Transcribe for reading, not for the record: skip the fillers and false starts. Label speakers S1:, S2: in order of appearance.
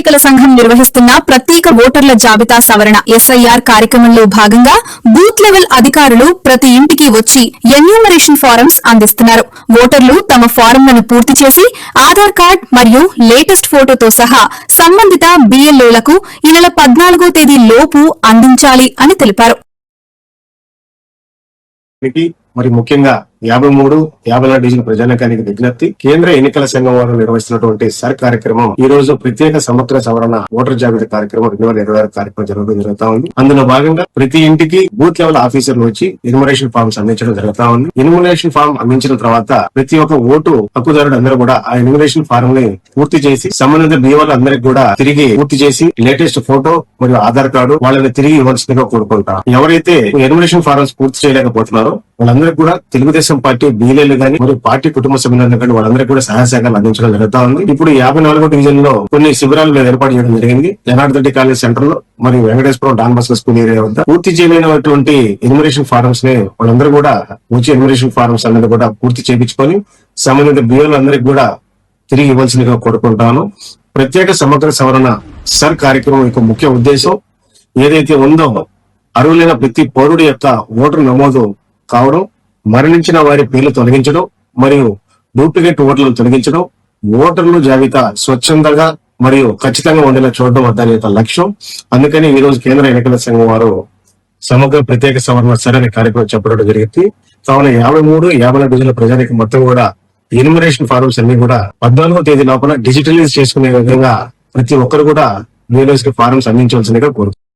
S1: ఎన్నికల సంఘం నిర్వహిస్తున్న ప్రత్యేక ఓటర్ల జాబితా సవరణ ఎస్ఐఆర్ కార్యక్రమంలో భాగంగా బూత్ లెవెల్ అధికారులు ప్రతి ఇంటికి వచ్చి ఎన్యూమరేషన్ ఫారమ్స్ అందిస్తున్నారు. ఓటర్లు తమ ఫారంలను పూర్తి చేసి ఆధార్ కార్డ్ మరియు లేటెస్ట్ ఫోటోతో సహా సంబంధిత బిఎల్ఓలకు ఈ నెల 14వ తేదీ లోపు అందించాలి అని తెలిపారు.
S2: మరి ముఖ్యంగా 53, 54 డివిజన్ ప్రజానికానికి విజ్ఞప్తి. కేంద్ర ఎన్నికల సంఘం వారు నిర్వహిస్తున్నటువంటి సర్ కార్యక్రమం ఈ రోజు ప్రత్యేక సమగ్ర సవరణ ఓటర్ జాబితా కార్యక్రమం 2026 కార్యక్రమం జరుగుతా ఉంది. అందులో భాగంగా ప్రతి ఇంటికి బూత్ లెవెల్ ఆఫీసర్లు వచ్చి ఎన్యూమరేషన్ ఫార్మ్స్ అందించడం జరుగుతా ఉంది. ఎన్యూమరేషన్ ఫార్మ్ అందించిన తర్వాత ప్రతి ఒక్క ఓటు హక్కుదారుడు అందరూ కూడా ఆ ఎన్యూమరేషన్ ఫార్మ్ ని పూర్తి చేసి సంబంధిత బీఓలు అందరికి కూడా తిరిగి పూర్తి చేసి లేటెస్ట్ ఫోటో మరియు ఆధార్ కార్డు వాళ్ళని తిరిగి ఇవ్వాల్సిందిగా కోరుకుంటారు. ఎవరైతే ఎన్యూమరేషన్ ఫార్మ్స్ పూర్తి చేయలేకపోతున్నారో వాళ్ళందరికీ కూడా తెలుగుదేశం పార్టీ బీఎల్ఏలు గానీ మరియు పార్టీ కుటుంబ సభ్యులందరూ కానీ వాళ్ళందరికీ కూడా సహాయ సహకారాలు అందించడం జరుగుతా ఉంది. ఇప్పుడు 54వ డివిజన్ లో కొన్ని శిబిరాలు ఏర్పాటు చేయడం జరిగింది. జనార్దన్ కాలేజ్ సెంటర్ లో మరియు వెంకటేశ్వరం డాన్ బాస్కో స్కూల్ ఏరియా వద్ద పూర్తి చేయలేనటువంటి ఎన్యూమరేషన్ ఫార్మ్స్ ని వాళ్ళందరూ కూడా వచ్చి ఎన్యూమరేషన్ ఫార్మ్స్ అన్నది కూడా పూర్తి చేయించుకొని సంబంధిత బీఎల్ఏలు అందరికి కూడా తిరిగి ఇవ్వాల్సిందిగా కోరుకుంటాను. ప్రత్యేక సమగ్ర సవరణ సర్ కార్యక్రమం యొక్క ముఖ్య ఉద్దేశం ఏదైతే ఉందో అర్హులైన ప్రతి పౌరుడి యొక్క ఓటర్ నమోదు కావడం, మరణించిన వారి పేర్లు తొలగించడం మరియు డూప్లికేట్ ఓటర్లను తొలగించడం, ఓటర్లు జాబితా స్వచ్ఛందంగా మరియు ఖచ్చితంగా ఉండేలా చూడడం దాని యొక్క లక్ష్యం. అందుకని ఈ రోజు కేంద్ర ఎన్నికల సంఘం వారు సమగ్ర ప్రత్యేక సవరణ సరైన కార్యక్రమం చెప్పడం జరిగింది. కావున 53, 54 డివిజన్ల ప్రజానికి మొత్తం కూడా ఎన్యూమరేషన్ ఫార్మ్స్ అన్ని కూడా 14వ తేదీ లోపల డిజిటలైజ్ చేసుకునే విధంగా ప్రతి ఒక్కరు కూడా ఫార్మ్స్ అందించవలసిందిగా కోరుకుంటున్నారు.